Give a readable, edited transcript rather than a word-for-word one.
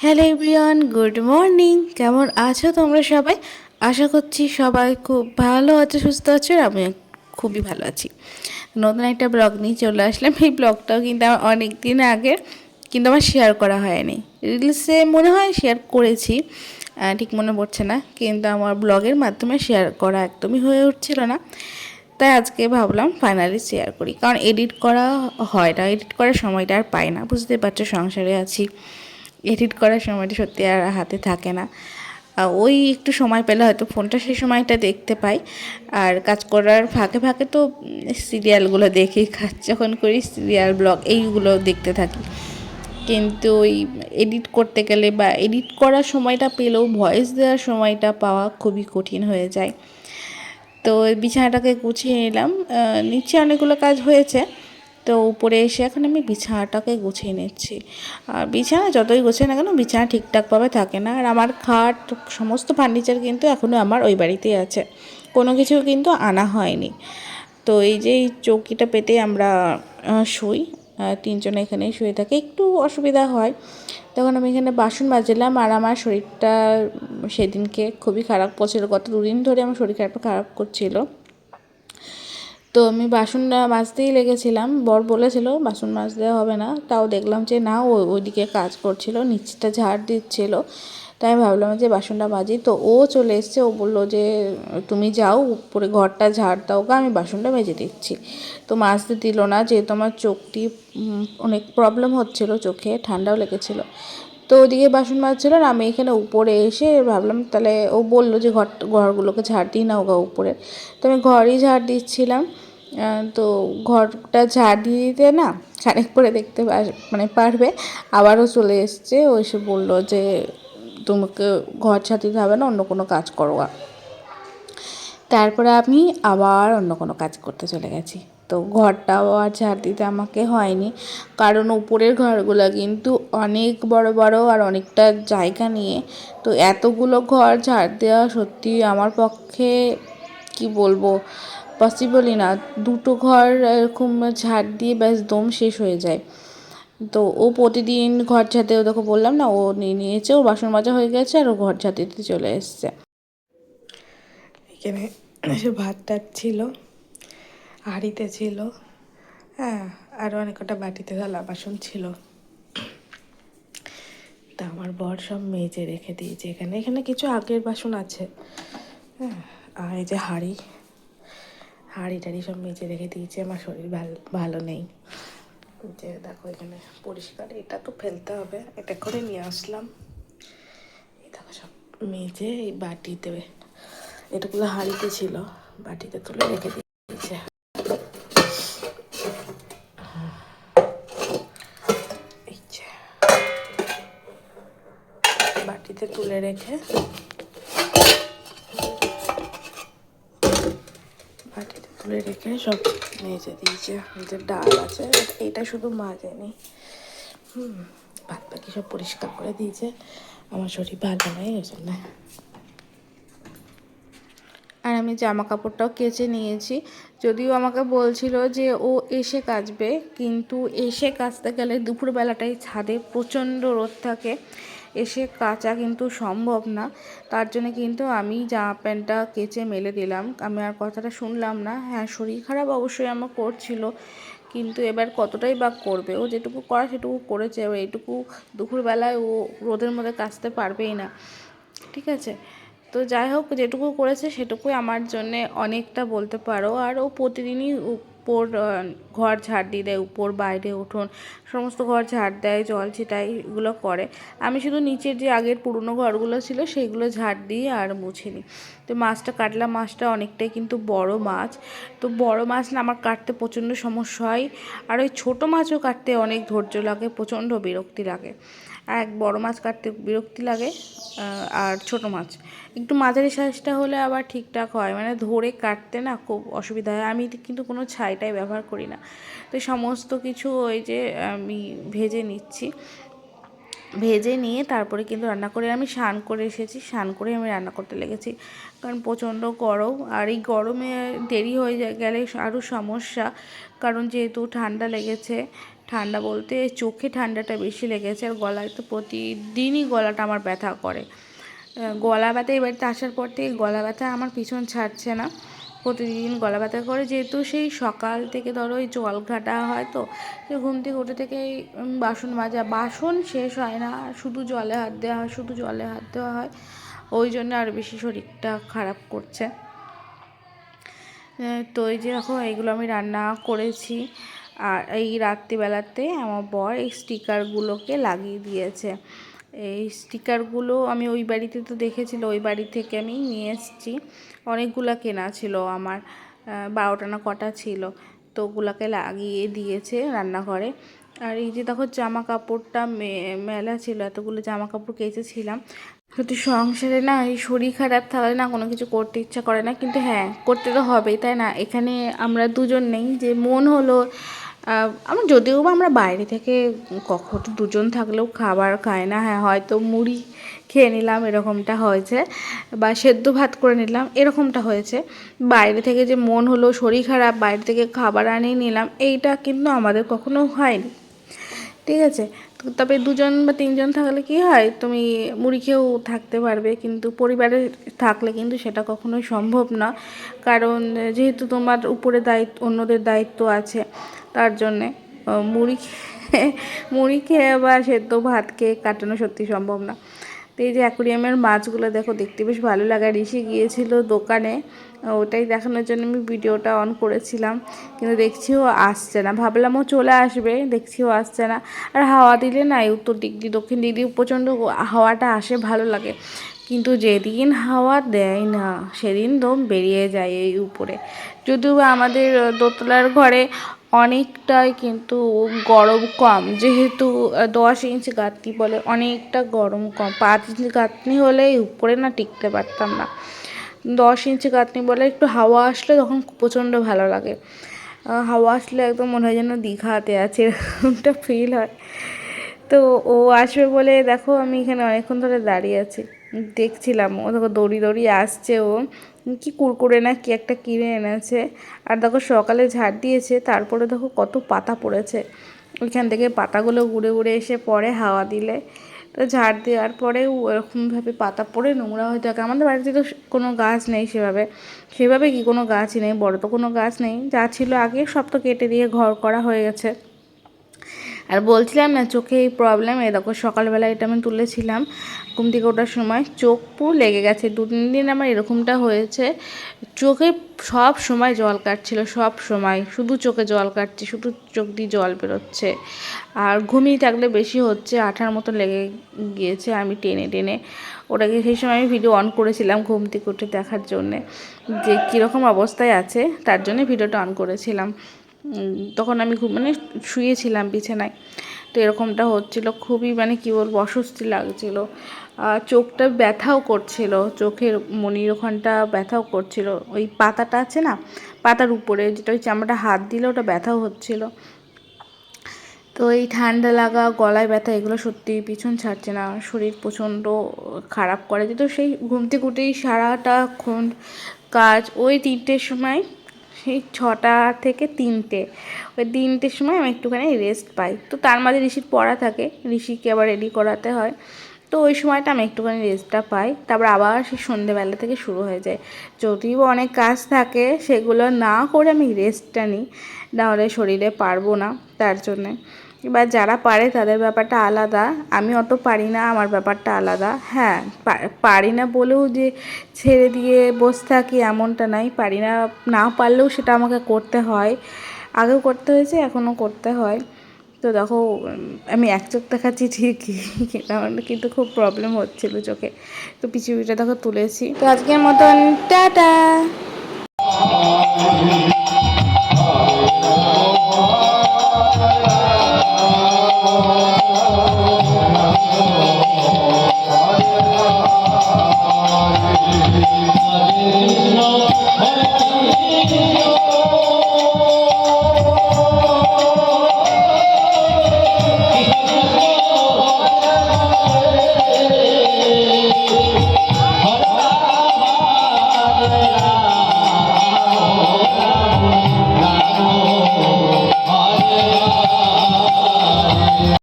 Hello everyone, good morning. কেমন আছো তোমরা সবাই? আশা করছি সবাই খুব ভালো আছো, সুস্থ আছো, আর আমি খুবই ভালো আছি। নতুন একটা ব্লগ নিয়ে চলে আসলাম। এই ব্লগটাও কিন্তু আমার অনেক দিন আগে, কিন্তু আমার শেয়ার করা হয়নি। রিলসে মনে হয় শেয়ার করেছি, ঠিক মনে পড়ছে না, কিন্তু আমার ব্লগের মাধ্যমে শেয়ার করা একদমই হয়ে উঠছিল না। তাই আজকে ভাবলাম ফাইনালি শেয়ার করি, কারণ এডিট করা হয় না, এডিট করার সময়টা আর পাই না। বুঝতে পারছো, সংসারে আছি, এডিট করার সময়টা সত্যি আর হাতে থাকে না। ওই একটু সময় পেলে হয়তো ফোনটা সেই সময়টা দেখতে পাই। আর কাজ করার ফাঁকে ফাঁকে তো সিরিয়ালগুলো দেখি, কাজ যখন করি সিরিয়াল ব্লগ এইগুলো দেখতে থাকি। কিন্তু ওই এডিট করতে গেলে বা এডিট করার সময়টা পেলেও ভয়েস দেওয়ার সময়টা পাওয়া খুবই কঠিন হয়ে যায়। তো বিছানাটাকে গুছিয়ে নিলাম। নিচে অনেকগুলো কাজ হয়েছে, তো উপরে এসে এখন আমি বিছানাটাকে গুছিয়ে নিচ্ছি। আর বিছানা যতই গোছাই না কেন, বিছানা ঠিকঠাকভাবে থাকে না। আর আমার খাট, সমস্ত ফার্নিচার কিন্তু এখনও আমার ওই বাড়িতেই আছে, কোনো কিছু কিন্তু আনা হয়নি। তো এই যে এই চৌকিটা পেতে আমরা শুই, তিনজনে এখানেই শুয়ে থাকে, একটু অসুবিধা হয়। তখন আমি এখানে বাসন মাজছিলাম, আর আমার শরীরটা সেদিনকে খুবই খারাপ করছিল। গত দুদিন ধরে আমার শরীর খারাপ করছিল। তো আমি বাসন মাজতেই লেগেছিলাম। বর বলেছিল বাসন মাজতে হবে না, তাও দেখলাম যে না, ওইদিকে কাজ করছিল, নিচটা ঝাড় দিচ্ছিল। তাই ভাবলাম যে বাসনটা মাজি। তো ও চলে এসছে, ও বললো যে তুমি যাও উপরে ঘরটা ঝাড় দাও গা, আমি বাসনটা মেজে দিচ্ছি। তো মাজতে দিল না, যেহেতু আমার চোখটি অনেক প্রবলেম হচ্ছিলো, চোখে ঠান্ডাও লেগেছিলো। তো ওদিকে বাসন মাজছিল, আর আমি এখানে উপরে এসে ভাবলাম তাহলে, ও বললো যে ঘরগুলোকে ঝাড় দিই না ওগা উপরে। তো আমি ঘরই ঝাড় দিচ্ছিলাম। তো ঘরটা ঝাড় দিয়ে দিতে না খানিক পরে দেখতে মানে পারবে আবারও চলে এসছে। ও এসে বললো যে তোমাকে ঘর ঝাড় দিতে হবে না, অন্য কোনো কাজ করো। তারপরে আমি আবার অন্য কোনো কাজ করতে চলে গেছি। তো ঘরটাও আর ঝাড় দিতে আমাকে হয়নি, কারণ উপরের ঘরগুলো কিন্তু অনেক বড় বড় আর অনেকটা জায়গা নিয়ে। তো এতগুলো ঘর ঝাড় দেওয়া সত্যি আমার পক্ষে, কি বলবো, পসিবলই না। দুটো ঘর এরকম ঝাড় দিয়ে ব্যাস দম শেষ হয়ে যায়। তো ও প্রতিদিন ঘর ঝাড়তে, ও দেখো বললাম না, ও নিয়ে নিয়েছে, ও বাসন মাজা হয়ে গেছে আর ও ঘর ঝাড় দিতে চলে এসছে। এখানে এসে ভাত টাত ছিল, হাঁড়িতে ছিল, হ্যাঁ, আরও অনেক কটা বাটিতে থালা বাসন ছিল। তা আমার বর সব মেজে রেখে দিয়েছে। এখানে এখানে কিছু আগের বাসন আছে, হ্যাঁ। আর এই যে হাঁড়ি টাড়ি সব মেজে রেখে দিয়েছে। আমার শরীর ভালো নেই, যে দেখো এখানে পরিষ্কার, এটা তো ফেলতে হবে, এটা করে নিয়ে আসলাম। এই দেখো সব মেজে এই বাটিতে, এটাগুলো হাঁড়িতে ছিল, বাটিতে তুলে রেখে দিয়েছে। বাটিতে তুলে রেখে সব মেজে দিয়েছে। যে ডাল আছে, এটা শুধু মাজেনি, বাদ বাকি সব পরিষ্কার করে দিয়েছে। আমার শরীর ভালো নেই, ওই জন্য। আর আমি জামা কাপড়টাও কেচে নিয়েছি। যদিও আমাকে বলছিল যে ও এসে কাচবে, কিন্তু এসে কাচতে গেলে দুপুরবেলাটাই ছাদে প্রচণ্ড রোদ থাকে, এসে কাচা কিন্তু সম্ভব না। তার জন্য কিন্তু আমি জামা প্যান্টটা কেচে মেলে দিলাম। আমি আর কথাটা শুনলাম না। হ্যাঁ, শরীর খারাপ অবশ্যই আমার করছিল, কিন্তু এবার কতটাই বা করবে। ও যেটুকু করা সেটুকু করেছে, এবার এইটুকু দুপুরবেলায় ও রোদের মধ্যে কাচতে পারবেই না, ঠিক আছে। তো যাই হোক, যেটুকু করেছে সেটুকুই আমার জন্যে অনেকটা বলতে পারো। আর ও প্রতিদিনই উপর ঘর ঝাড় দিয়ে দেয়, উপর বাইরে উঠোন সমস্ত ঘর ঝাড় দেয়, জল ছিটায়, এগুলো করে। আমি শুধু নিচের যে আগের পুরনো ঘরগুলো ছিল সেইগুলো ঝাড় দিই আর মুছে নিই। তো মাছটা কাটলাম, মাছটা অনেকটাই কিন্তু বড় মাছ। তো বড় মাছ না আমার কাটতে প্রচণ্ড সমস্যা হয়, আর ওই ছোটো মাছও কাটতে অনেক ধৈর্য লাগে, প্রচণ্ড বিরক্তি লাগে। এক বড় মাছ কাটতে বিরক্তি লাগে, আর ছোট মাছ একটু মাঝারি সাইজটা হলে আবার ঠিকঠাক হয়, মানে ধরে কাটতে না খুব অসুবিধা হয়। আমি কিন্তু কোনো ছাইটাই ব্যবহার করি না। তো সমস্ত কিছু ওই যে আমি ভেজে নিচ্ছি, ভেজে নিয়ে তারপরে কিন্তু রান্না করে, আমি স্নান করে এসেছি, স্নান করে আমি রান্না করতে লেগেছি, কারণ প্রচণ্ড গরম। আর এই গরমে দেরি হয়ে গেলে আরও সমস্যা, কারণ যেহেতু ঠান্ডা লেগেছে, ঠান্ডা বলতে চোখে ঠান্ডাটা বেশি লেগেছে, আর গলায় তো প্রতিদিনই গলাটা আমার ব্যথা করে। গলা ব্যথা এই বাড়িতে আসার পর থেকে গলা ব্যথা আমার পিছন ছাড়ছে না, প্রতিদিন গলা ব্যথা করে। যেহেতু সেই সকাল থেকে ধরো ওই জল ঘাটা হয়, তো ঘুম থেকে উঠে থেকেই বাসন মাজা, বাসন শেষ হয় না, শুধু জলে হাত দেওয়া হয়, শুধু জলে হাত দেওয়া হয়, ওই জন্য আরও বেশি শরীরটা খারাপ করছে। তো এই যে দেখো এইগুলো আমি রান্না করেছি, আর এই রাত্রিবেলাতে আমার বর এই স্টিকারগুলোকে লাগিয়ে দিয়েছে। এই স্টিকারগুলো আমি ওই বাড়িতে তো দেখেছিল, ওই বাড়ি থেকে আমি নিয়ে এসেছি, অনেকগুলো কেনা ছিল আমার, 12টা না কটা ছিল, তো ওগুলোকে লাগিয়ে দিয়েছে রান্নাঘরে। আর এই যে দেখো জামা কাপড়টা মেলা ছিল, এতগুলো জামা কাপড় কেচেছিলাম। সত্যি সংসারে না এই শরীর খারাপ থাকলে না কোনো কিছু করতে ইচ্ছা করে না, কিন্তু হ্যাঁ করতে তো হবেই, তাই না? এখানে আমরা দুজন নেই, যে মন হলো আমার, যদিও বা আমরা বাইরে থেকে কখনো দুজন থাকলেও খাবার খায় না, হ্যাঁ হয়তো মুড়ি খেয়ে নিলাম এরকমটা হয়েছে, বা সেদ্ধ ভাত করে নিলাম এরকমটা হয়েছে। বাইরে থেকে যে মন হলো শরীর খারাপ, বাইরে থেকে খাবার আনিয়ে নিলাম, এইটা কিন্তু আমাদের কখনো হয়নি, ঠিক আছে? তবে 2জন বা 3জন থাকলে কি হয়, তুমি মুড়ি খেয়েও থাকতে পারবে, কিন্তু পরিবারে থাকলে কিন্তু সেটা কখনোই সম্ভব না, কারণ যেহেতু তোমার উপরে দায়িত্ব, অন্যদের দায়িত্ব আছে, তার জন্যে মুড়ি খেয়ে বা সেদ্ধ ভাত খেয়ে কাটানো সত্যি সম্ভব না। তো এই যে অ্যাকোরিয়ামের মাছগুলো দেখো, দেখতে বেশ ভালো লাগে। ঋষি গিয়েছিল দোকানে, ওটাই দেখানোর জন্য আমি ভিডিওটা অন করেছিলাম, কিন্তু দেখছিও আসছে না, ভাবলাম ও চলে আসবে, দেখছিও আসছে না। আর হাওয়া দিলে না এই উত্তর দিক দিয়ে দক্ষিণ দিক দিয়ে প্রচণ্ড হাওয়াটা আসে, ভালো লাগে, কিন্তু যেদিন হাওয়া দেয় না সেদিন দম বেরিয়ে যায় এই উপরে। যদিও আমাদের দোতলার ঘরে অনেকটাই কিন্তু গরম কম, যেহেতু 10 ইঞ্চি গাঁথনি বলে, অনেকটা গরম কম। 5 ইঞ্চি গাঁথনি হলে উপরে না টিকতে পারতাম না, 10 ইঞ্চি গাঁথনি বলে একটু হাওয়া আসলে তখন প্রচণ্ড ভালো লাগে। হাওয়া আসলে একদম মনে হয় যেন দীঘাতে আছে, এরকমটা ফিল হয়। তো ও আসবে বলে দেখো আমি এখানে অনেকক্ষণ ধরে দাঁড়িয়ে আছি, দেখছিলাম। ও দেখো দৌড়ি দৌড়ি আসছে, ও কি কুরকুরে না কি একটা কিনে এনেছে। আর দেখো সকালে ঝাড় দিয়েছে, তারপরে দেখো কত পাতা পড়েছে, ওইখান থেকে পাতাগুলো ঘুরে ঘুরে এসে পড়ে হাওয়া দিলে। তো ঝাড় দেওয়ার পরেও ওরকমভাবে পাতা পড়ে নোংরা হয়ে থাকে। আমাদের বাড়িতে তো কোনো গাছ নেই সেভাবে, সেভাবে কি কোনো গাছই নেই, বড় তো কোনো গাছ নেই, যা ছিল আগে সব তো কেটে দিয়ে ঘর করা হয়ে গেছে। আর বলছিলাম না চোখে এই প্রবলেম, এই দেখো সকালবেলা এটা আমি তুলেছিলাম, ঘুম থেকে ওঠার সময় চোখ পুরো লেগে গেছে। 2-3 দিন আমার এরকমটা হয়েছে, চোখে সব সময় জল কাটছিল, সব সময় শুধু চোখে জল কাটছে, শুধু চোখ দিয়ে জল বেরোচ্ছে। আর ঘুমিয়ে থাকলে বেশি হচ্ছে, আঠার মতো লেগে গিয়েছে, আমি টেনে টেনে ওটাকে সেই সময় আমি ভিডিও অন করেছিলাম ঘুম থেকে উঠে দেখার জন্যে যে কীরকম অবস্থায় আছে, তার জন্যে ভিডিওটা অন করেছিলাম। তখন আমি মানে শুয়েছিলাম বিছানায়, তো এরকমটা হচ্ছিল, খুবই মানে কী বলবো অস্বস্তি লাগছিল। চোখটা ব্যথাও করছিল, চোখের মনির ওখানটা ব্যথাও করছিল, ওই পাতাটা আছে না, পাতার উপরে যেটা ওই চামড়াটা হাত দিলে ওটা ব্যথাও হচ্ছিল। তো এই ঠান্ডা লাগা, গলায় ব্যথা, এগুলো সত্যি পিছন ছাড়ছে না, শরীর প্রচণ্ড খারাপ করে। যেহেতু সেই ঘুম থেকে উঠেই সারাটাক্ষণ কাজ, ওই 3টের সময়, সেই 6টা থেকে 3টে, ওই 3টের সময় আমি একটুখানি রেস্ট পাই। তো তার মাঝে ঋষির পড়া থাকে, ঋষিকে আবার রেডি করাতে হয়, তো ওই সময়টা আমি একটুখানি রেস্টটা পাই। তারপর আবার সেই সন্ধ্যেবেলা থেকে শুরু হয়ে যায়, যদিও অনেক কাজ থাকে সেগুলো না করে আমি রেস্টটা নিই, নাহলে শরীরে পারবো না, তার জন্যে। এবার যারা পারে তাদের ব্যাপারটা আলাদা, আমি অত পারি না, আমার ব্যাপারটা আলাদা। হ্যাঁ, পারি না বলেও যে ছেড়ে দিয়ে বসে থাকি এমনটা নাই, পারি না, না পারলেও সেটা আমাকে করতে হয়, আগেও করতে হয়েছে, এখনও করতে হয়। তো দেখো আমি এক চোখ দেখাচ্ছি ঠিকই, কিন্তু খুব প্রবলেম হচ্ছিলো চোখে, তো পিছুপিটা দেখো তুলেছি। তো আজকের মতন টাটা।